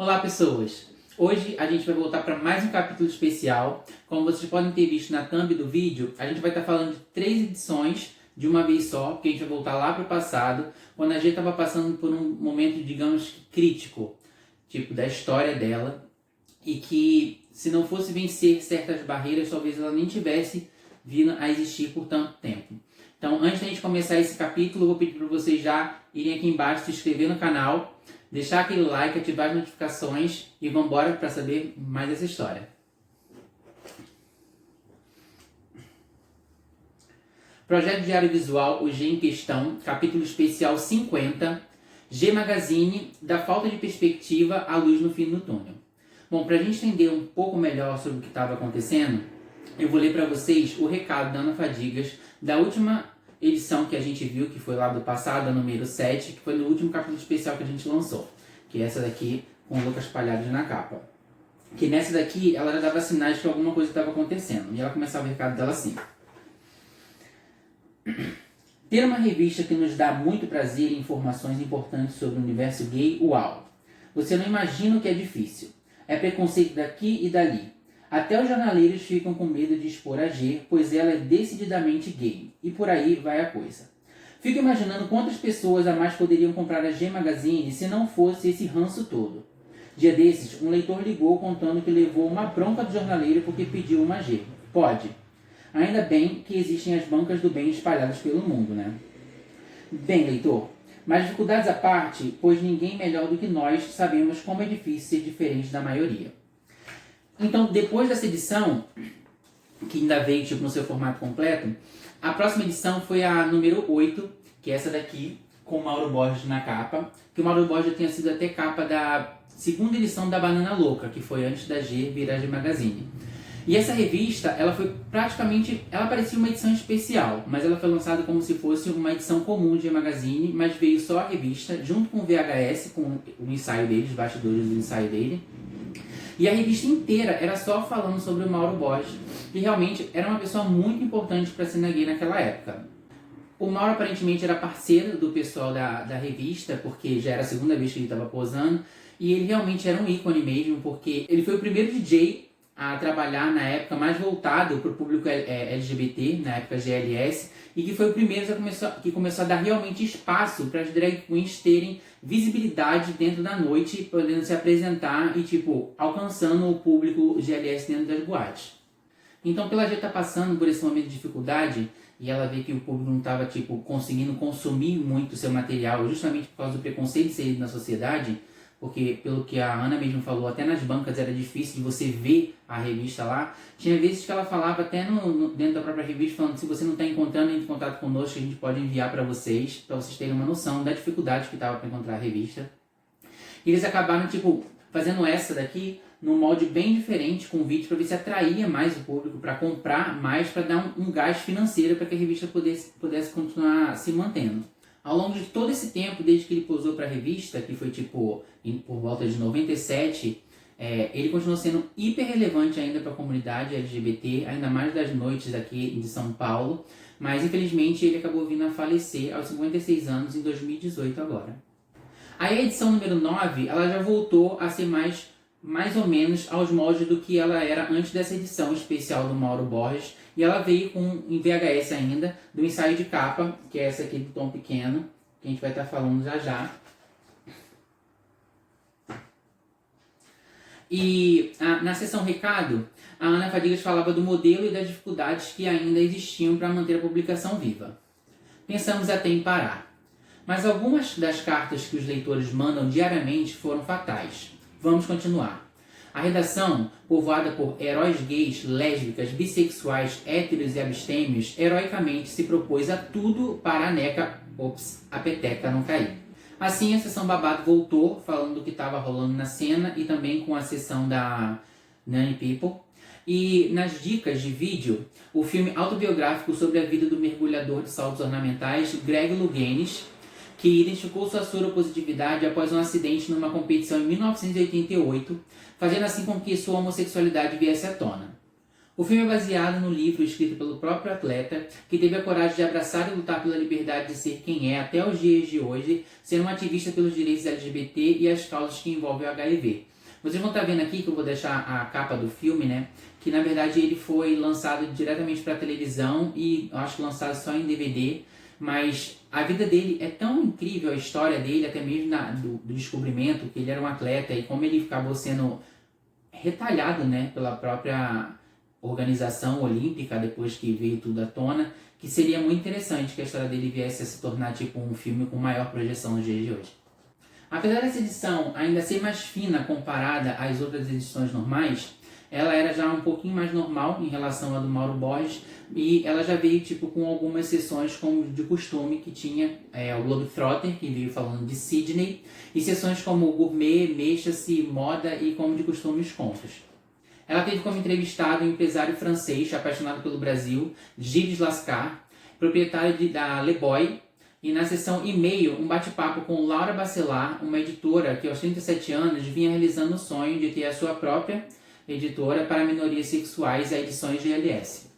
Olá pessoas! Hoje a gente vai voltar para mais um capítulo especial. Como vocês podem ter visto na thumb do vídeo, a gente vai estar falando de 3 edições de uma vez só, porque a gente vai voltar lá para o passado, quando a G estava passando por um momento, digamos, crítico, tipo, da história dela, e que se não fosse vencer certas barreiras, talvez ela nem tivesse vindo a existir por tanto tempo. Então, antes da gente começar esse capítulo, eu vou pedir para vocês já irem aqui embaixo, se inscrever no canal, deixar aquele like, ativar as notificações e vamos embora para saber mais dessa história. Projeto Diário Visual, o G em Questão, capítulo especial 50, G Magazine, da falta de perspectiva à luz no fim do túnel. Bom, para a gente entender um pouco melhor sobre o que estava acontecendo, eu vou ler para vocês o recado da Ana Fadigas, da última edição que a gente viu, que foi lá do passado, a número 7, que foi no último capítulo especial que a gente lançou, que é essa daqui, com o Lucas Palhares na capa. Que nessa daqui, ela já dava sinais que alguma coisa estava acontecendo, e ela começava o recado dela assim. Ter uma revista que nos dá muito prazer e informações importantes sobre o universo gay, uau! Você não imagina o que é difícil. É preconceito daqui e dali. Até os jornaleiros ficam com medo de expor a G, pois ela é decididamente gay. E por aí vai a coisa. Fico imaginando quantas pessoas a mais poderiam comprar a G Magazine se não fosse esse ranço todo. Dia desses, um leitor ligou contando que levou uma bronca do jornaleiro porque pediu uma G. Pode. Ainda bem que existem as bancas do bem espalhadas pelo mundo, né? Bem, leitor, mas dificuldades à parte, pois ninguém melhor do que nós sabemos como é difícil ser diferente da maioria. Então, depois dessa edição, que ainda veio tipo, no seu formato completo, a próxima edição foi a número 8, que é essa daqui, com o Mauro Borges na capa, que o Mauro Borges tinha sido até capa da segunda edição da Banana Louca, que foi antes da G virar G Magazine. E essa revista, ela foi praticamente, ela parecia uma edição especial, mas ela foi lançada como se fosse uma edição comum de G Magazine, mas veio só a revista, junto com o VHS, com o ensaio dele, os bastidores do ensaio dele. E a revista inteira era só falando sobre o Mauro Borges, que realmente era uma pessoa muito importante para a cena gay naquela época. O Mauro aparentemente era parceiro do pessoal da revista, porque já era a segunda vez que ele estava posando, e ele realmente era um ícone mesmo, porque ele foi o primeiro DJ a trabalhar na época mais voltado para o público LGBT, na época GLS, e que foi o primeiro que começou a dar realmente espaço para as drag queens terem visibilidade dentro da noite, podendo se apresentar e tipo alcançando o público GLS dentro das boates. Então, pela gente estar passando por esse momento de dificuldade, e ela vê que o público não estava tipo conseguindo consumir muito o seu material, justamente por causa do preconceito inserido na sociedade, porque pelo que a Ana mesmo falou, até nas bancas era difícil de você ver a revista lá. Tinha vezes que ela falava até dentro da própria revista, falando que se você não está encontrando, entre em contato conosco, a gente pode enviar para vocês terem uma noção da dificuldade que estava para encontrar a revista. E eles acabaram tipo fazendo essa daqui num molde bem diferente, com vídeo, para ver se atraía mais o público, para comprar mais, para dar um gás financeiro para que a revista pudesse continuar se mantendo. Ao longo de todo esse tempo, desde que ele posou para a revista, que foi tipo por volta de 97, ele continuou sendo hiper relevante ainda para a comunidade LGBT, ainda mais das noites aqui de São Paulo, mas infelizmente ele acabou vindo a falecer aos 56 anos em 2018 agora. Aí a edição número 9, ela já voltou a ser mais ou menos aos moldes do que ela era antes dessa edição especial do Mauro Borges, e ela veio em VHS ainda, do ensaio de capa, que é essa aqui do tom pequeno, que a gente vai estar falando já já. E na seção recado, a Ana Fadigas falava do modelo e das dificuldades que ainda existiam para manter a publicação viva. Pensamos até em parar. Mas algumas das cartas que os leitores mandam diariamente foram fatais. Vamos continuar. A redação, povoada por heróis gays, lésbicas, bissexuais, héteros e abstêmios, heroicamente se propôs a tudo para a peteca não cair. Assim, a sessão babado voltou, falando do que estava rolando na cena e também com a sessão da Nanny People. E nas dicas de vídeo, o filme autobiográfico sobre a vida do mergulhador de saltos ornamentais Greg Louganis, que identificou sua soropositividade após um acidente numa competição em 1988, fazendo assim com que sua homossexualidade viesse à tona. O filme é baseado no livro escrito pelo próprio atleta, que teve a coragem de abraçar e lutar pela liberdade de ser quem é até os dias de hoje, sendo um ativista pelos direitos LGBT e as causas que envolvem o HIV. Vocês vão estar vendo aqui que eu vou deixar a capa do filme, né? Que na verdade ele foi lançado diretamente para televisão e eu acho que lançado só em DVD. Mas a vida dele é tão incrível, a história dele, até mesmo do descobrimento, que ele era um atleta e como ele acabou sendo retalhado, né, pela própria organização olímpica, depois que veio tudo à tona, que seria muito interessante que a história dele viesse a se tornar tipo um filme com maior projeção nos dias de hoje. Apesar dessa edição ainda ser mais fina comparada às outras edições normais, ela era já um pouquinho mais normal em relação à do Mauro Borges e ela já veio tipo com algumas sessões como de costume que tinha o Globetrotter, que veio falando de Sydney, e sessões como Gourmet, Mexa-se, Moda e como de costume os contos. Ela teve como entrevistado um empresário francês apaixonado pelo Brasil, Gilles Lascar, proprietário da Le Boy, e na sessão e-mail, um bate-papo com Laura Bacelar, uma editora que aos 37 anos vinha realizando o sonho de ter a sua própria editora para minorias sexuais, a Edições GLS.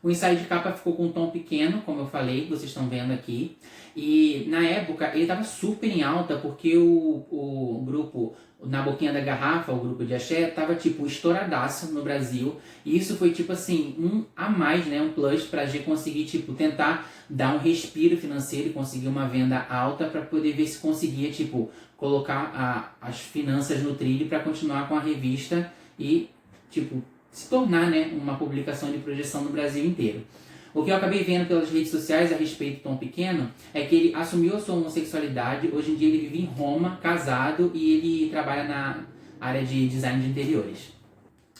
O ensaio de capa ficou com um tom pequeno, como eu falei, vocês estão vendo aqui. E na época ele estava super em alta porque o grupo Na Boquinha da Garrafa, o grupo de axé, estava tipo estouradaço no Brasil. E isso foi tipo assim, um a mais, né, um plus para a gente conseguir tipo tentar dar um respiro financeiro e conseguir uma venda alta para poder ver se conseguia tipo colocar as finanças no trilho para continuar com a revista e tipo se tornar, né, uma publicação de projeção no Brasil inteiro. O que eu acabei vendo pelas redes sociais a respeito do Tom Pequeno é que ele assumiu a sua homossexualidade. Hoje em dia ele vive em Roma, casado, e ele trabalha na área de design de interiores.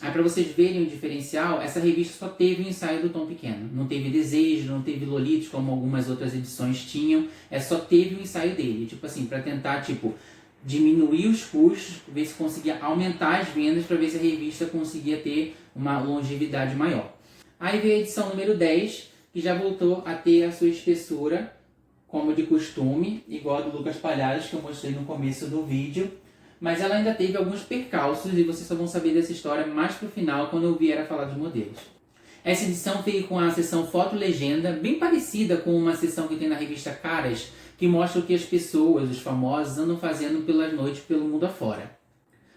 Aí para vocês verem o diferencial, essa revista só teve o ensaio do Tom Pequeno. Não teve Desejo, não teve Lolitos, como algumas outras edições tinham. Só teve o ensaio dele. Tipo assim, para tentar, tipo, diminuir os custos, ver se conseguia aumentar as vendas, para ver se a revista conseguia ter uma longevidade maior. Aí veio a edição número 10, que já voltou a ter a sua espessura, como de costume, igual a do Lucas Palhares, que eu mostrei no começo do vídeo. Mas ela ainda teve alguns percalços e vocês só vão saber dessa história mais pro final, quando eu vier a falar dos modelos. Essa edição veio com a seção foto-legenda, bem parecida com uma seção que tem na revista Caras, que mostra o que as pessoas, os famosos, andam fazendo pelas noites pelo mundo afora.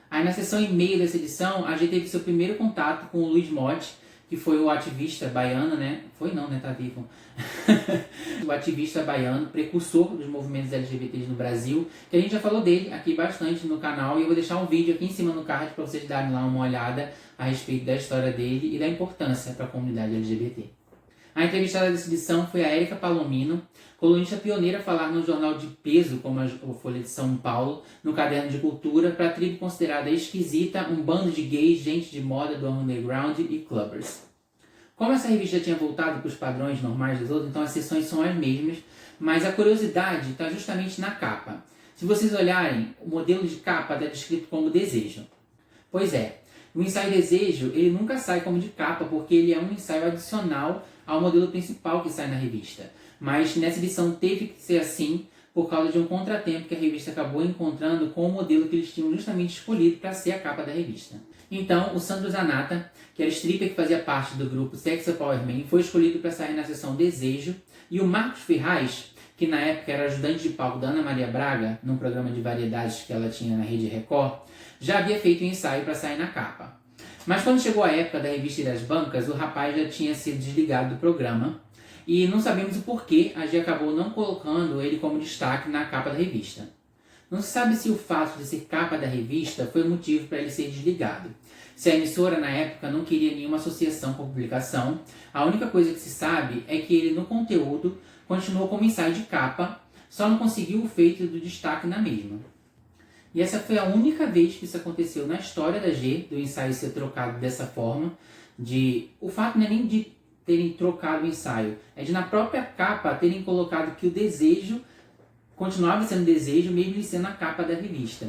Aí na seção e-mail dessa edição, a gente teve seu primeiro contato com o Luiz Motti, que foi o ativista baiano, né? Foi não, né? Tá vivo. O ativista baiano, precursor dos movimentos LGBTs no Brasil, que a gente já falou dele aqui bastante no canal, e eu vou deixar um vídeo aqui em cima no card para vocês darem lá uma olhada a respeito da história dele e da importância para a comunidade LGBT. A entrevistada dessa edição foi a Érica Palomino, colunista pioneira a falar no jornal de peso, como a Folha de São Paulo, no Caderno de Cultura, para a tribo considerada esquisita, um bando de gays, gente de moda do underground e clubbers. Como essa revista tinha voltado para os padrões normais das outras, então as seções são as mesmas, mas a curiosidade está justamente na capa. Se vocês olharem, o modelo de capa está descrito como Desejo. Pois é, o ensaio Desejo ele nunca sai como de capa, porque ele é um ensaio adicional ao modelo principal que sai na revista. Mas nessa edição teve que ser assim por causa de um contratempo que a revista acabou encontrando com o modelo que eles tinham justamente escolhido para ser a capa da revista. Então, o Sandro Zanata, que era stripper que fazia parte do grupo Sex Power Man, foi escolhido para sair na seção Desejo, e o Marcos Ferraz, que na época era ajudante de palco da Ana Maria Braga, num programa de variedades que ela tinha na Rede Record, já havia feito um ensaio para sair na capa. Mas quando chegou a época da revista e das bancas, o rapaz já tinha sido desligado do programa, e não sabemos o porquê a G acabou não colocando ele como destaque na capa da revista. Não se sabe se o fato de ser capa da revista foi o motivo para ele ser desligado. Se a emissora na época não queria nenhuma associação com a publicação, a única coisa que se sabe é que ele no conteúdo continuou como ensaio de capa, só não conseguiu o feito do destaque na mesma. E essa foi a única vez que isso aconteceu na história da G, do ensaio ser trocado dessa forma. O fato não é nem de terem trocado o ensaio, é de na própria capa terem colocado que o Desejo continuava sendo Desejo, mesmo sendo a capa da revista.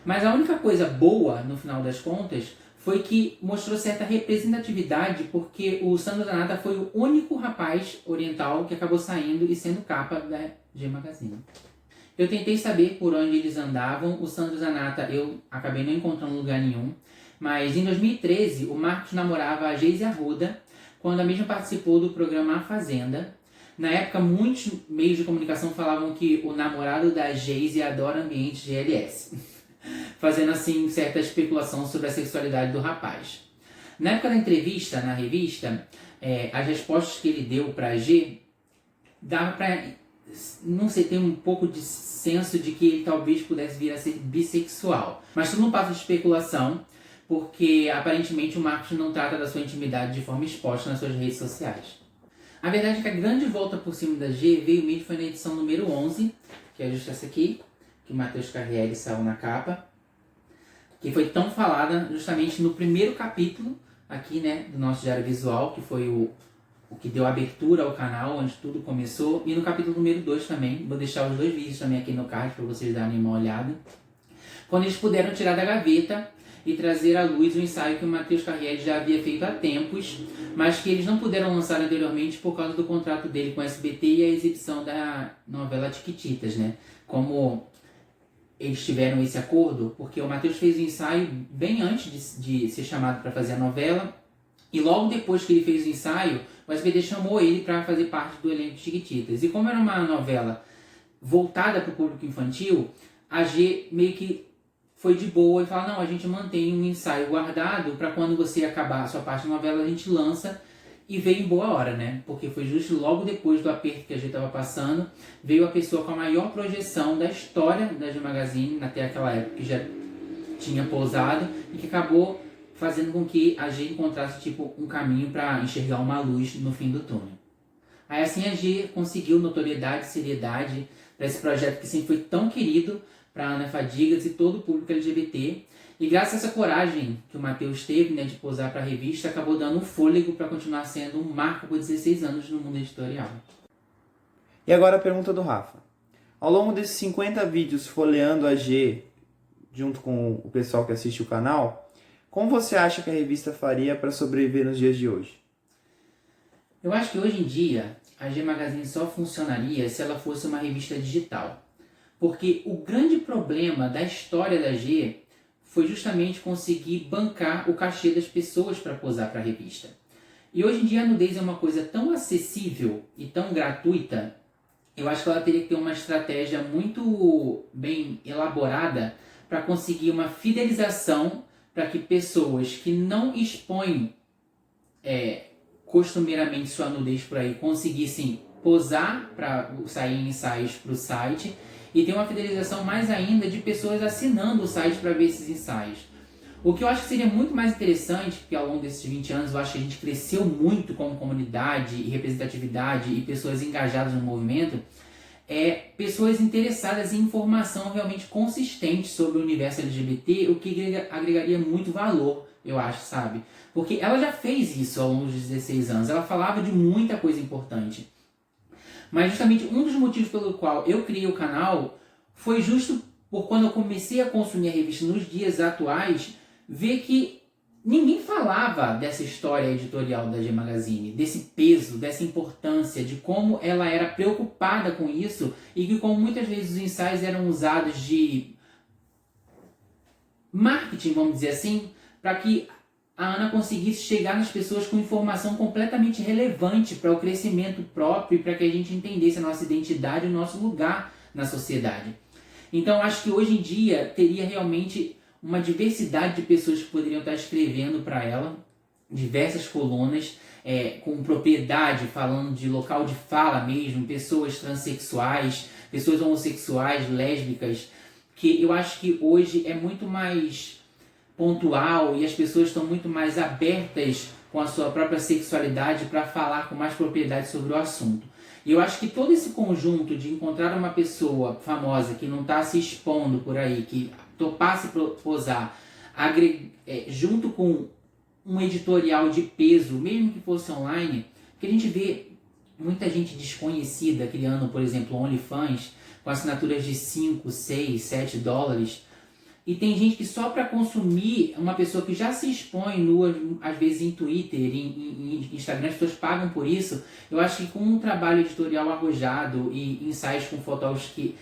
Mas a única coisa boa, no final das contas, foi que mostrou certa representatividade, porque o Sandro Zanata foi o único rapaz oriental que acabou saindo e sendo capa da G Magazine. Eu tentei saber por onde eles andavam. O Sandro Zanata eu acabei não encontrando lugar nenhum, Mas em 2013, o Marcos namorava a Geise Arruda, quando a mesma participou do programa A Fazenda. Na época, muitos meios de comunicação falavam que o namorado da Geise adora ambientes GLS, fazendo assim certa especulação sobre a sexualidade do rapaz. Na época da entrevista, na revista, as respostas que ele deu para a G dava para, não sei, ter um pouco de senso de que ele talvez pudesse vir a ser bissexual. Mas tudo não passa de especulação, porque aparentemente o Marcos não trata da sua intimidade de forma exposta nas suas redes sociais. A verdade é que a grande volta por cima da G veio mesmo foi na edição número 11, que é justo essa aqui, que o Matheus Carriere saiu na capa, que foi tão falada justamente no primeiro capítulo aqui, né, do nosso diário visual, que foi o que deu abertura ao canal, onde tudo começou, e no capítulo número 2 também. Vou deixar os 2 vídeos também aqui no card para vocês darem uma olhada. Quando eles puderam tirar da gaveta e trazer à luz o ensaio que o Matheus Carriere já havia feito há tempos, mas que eles não puderam lançar anteriormente por causa do contrato dele com o SBT e a exibição da novela Tiquititas, né? Como eles tiveram esse acordo, porque o Matheus fez o ensaio bem antes de ser chamado para fazer a novela, e logo depois que ele fez o ensaio, o SBT chamou ele para fazer parte do elenco de Chiquititas. E como era uma novela voltada para o público infantil, a G meio que foi de boa e falou, não, a gente mantém um ensaio guardado para quando você acabar a sua parte da novela, a gente lança, e veio em boa hora, né? Porque foi justo logo depois do aperto que a G estava passando, veio a pessoa com a maior projeção da história da G Magazine, até aquela época que já tinha pousado, e que acabou fazendo com que a G encontrasse tipo um caminho para enxergar uma luz no fim do túnel. Aí assim a G conseguiu notoriedade e seriedade para esse projeto que sempre foi tão querido para Ana Fadigas e todo o público LGBT. E graças a essa coragem que o Matheus teve, né, de posar para a revista, acabou dando um fôlego para continuar sendo um marco por 16 anos no mundo editorial. E agora a pergunta do Rafa. Ao longo desses 50 vídeos folheando a G, junto com o pessoal que assiste o canal, como você acha que a revista faria para sobreviver nos dias de hoje? Eu acho que hoje em dia a G Magazine só funcionaria se ela fosse uma revista digital. Porque o grande problema da história da G foi justamente conseguir bancar o cachê das pessoas para posar para a revista. E hoje em dia a nudez é uma coisa tão acessível e tão gratuita, eu acho que ela teria que ter uma estratégia muito bem elaborada para conseguir uma fidelização para que pessoas que não expõem costumeiramente sua nudez por aí conseguissem posar para sair em ensaios para o site, e ter uma fidelização mais ainda de pessoas assinando o site para ver esses ensaios. O que eu acho que seria muito mais interessante, porque ao longo desses 20 anos eu acho que a gente cresceu muito como comunidade e representatividade e pessoas engajadas no movimento, pessoas interessadas em informação realmente consistente sobre o universo LGBT, o que agregaria muito valor, eu acho, sabe? Porque ela já fez isso ao longo dos 16 anos, ela falava de muita coisa importante. Mas justamente um dos motivos pelo qual eu criei o canal foi justo por quando eu comecei a consumir a revista nos dias atuais, ver que ninguém falava dessa história editorial da G Magazine, desse peso, dessa importância, de como ela era preocupada com isso e que como muitas vezes os ensaios eram usados de marketing, vamos dizer assim, para que a Ana conseguisse chegar nas pessoas com informação completamente relevante para o crescimento próprio e para que a gente entendesse a nossa identidade e o nosso lugar na sociedade. Então, acho que hoje em dia teria realmente uma diversidade de pessoas que poderiam estar escrevendo para ela, diversas colunas, com propriedade, falando de local de fala mesmo, pessoas transexuais, pessoas homossexuais, lésbicas, que eu acho que hoje é muito mais pontual e as pessoas estão muito mais abertas com a sua própria sexualidade para falar com mais propriedade sobre o assunto. E eu acho que todo esse conjunto de encontrar uma pessoa famosa que não está se expondo por aí, que topasse posar, junto com um editorial de peso, mesmo que fosse online, que a gente vê muita gente desconhecida criando, por exemplo, OnlyFans, com assinaturas de 5, 6, 7 dólares, e tem gente que só para consumir uma pessoa que já se expõe nua, às vezes em Twitter, em Instagram, as pessoas pagam por isso. Eu acho que com um trabalho editorial arrojado e ensaios com fotógrafos que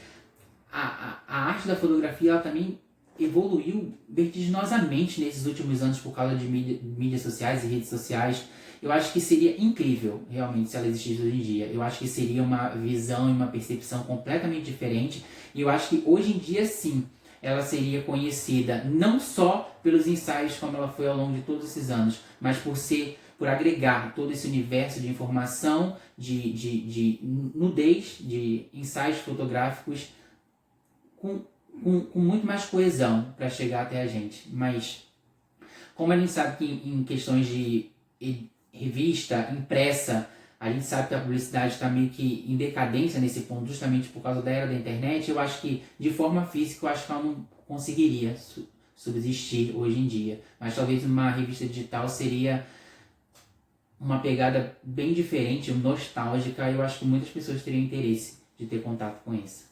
a arte da fotografia ela também evoluiu vertiginosamente nesses últimos anos por causa de mídias sociais e redes sociais. Eu acho que seria incrível, realmente, se ela existisse hoje em dia. Eu acho que seria uma visão e uma percepção completamente diferente. E eu acho que hoje em dia, sim, ela seria conhecida não só pelos ensaios como ela foi ao longo de todos esses anos, mas por agregar todo esse universo de informação, de nudez, de ensaios fotográficos com muito mais coesão para chegar até a gente. Mas, como a gente sabe que em questões de revista, impressa, a gente sabe que a publicidade está meio que em decadência nesse ponto, justamente por causa da era da internet. Eu acho que, de forma física, eu acho que ela não conseguiria subsistir hoje em dia. Mas talvez uma revista digital seria uma pegada bem diferente, nostálgica, e eu acho que muitas pessoas teriam interesse de ter contato com isso.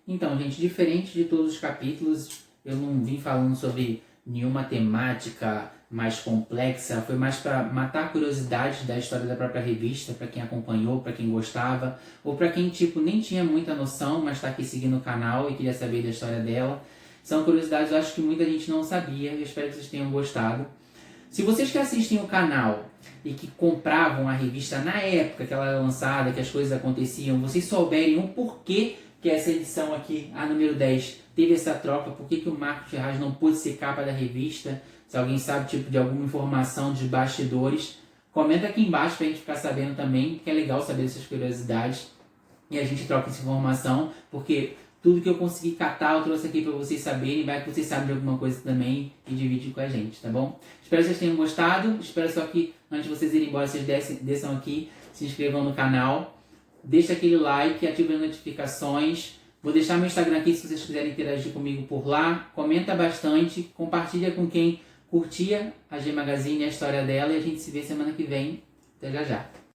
Então, gente, diferente de todos os capítulos, eu não vim falando sobre nenhuma temática mais complexa, foi mais para matar a curiosidade da história da própria revista, para quem acompanhou, para quem gostava, ou para quem nem tinha muita noção, mas está aqui seguindo o canal e queria saber da história dela. São curiosidades, eu acho que muita gente não sabia, eu espero que vocês tenham gostado. Se vocês que assistem o canal e que compravam a revista na época que ela era lançada, que as coisas aconteciam, vocês souberem o porquê que essa edição aqui, a número 10, teve essa troca, por que o Marcos Ferraz não pôde ser capa da revista, se alguém sabe de alguma informação de bastidores, comenta aqui embaixo pra gente ficar sabendo também, que é legal saber essas curiosidades, e a gente troca essa informação, porque tudo que eu consegui catar eu trouxe aqui pra vocês saberem, vai que vocês sabem de alguma coisa também e dividem com a gente, tá bom? Espero que vocês tenham gostado, espero só que antes de vocês irem embora, vocês desçam aqui, se inscrevam no canal, deixa aquele like, ative as notificações. Vou deixar meu Instagram aqui se vocês quiserem interagir comigo por lá. Comenta bastante, compartilha com quem curtia a G Magazine e a história dela. E a gente se vê semana que vem. Até já já.